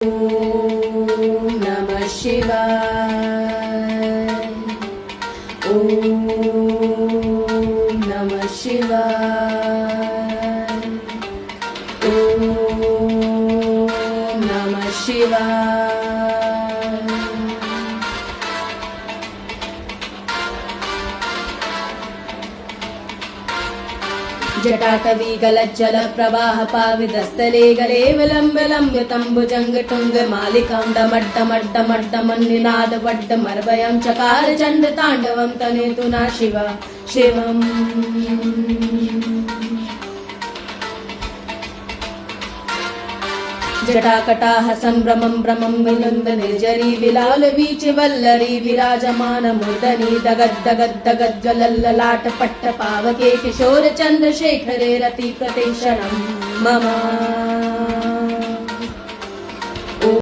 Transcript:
ॐ नमः शिवाय। ॐ नमः शिवाय। ॐ नमः शिवाय। जटाटवी गलज्जल प्रवाह पाविदस्थले गले विलम्ब लम्ब्य तम्बुजंग टुंग मालिकां डमड्डमड्डमड्डमन्निनाद वड्डमर्वयं चकार चण्ड ताण्डवं तनेतु न शिवा शिवम्। जटाकटाह संभ्रमं भ्रमं विनन्द निर्जरी विलाल वीच वल्लरी विराजमान मूर्धनि दगद्दगद्दगज्ज्वलल्ललाट पट्ट पावके किशोर चन्द्रशेखरे रति प्रतिक्षणं मम।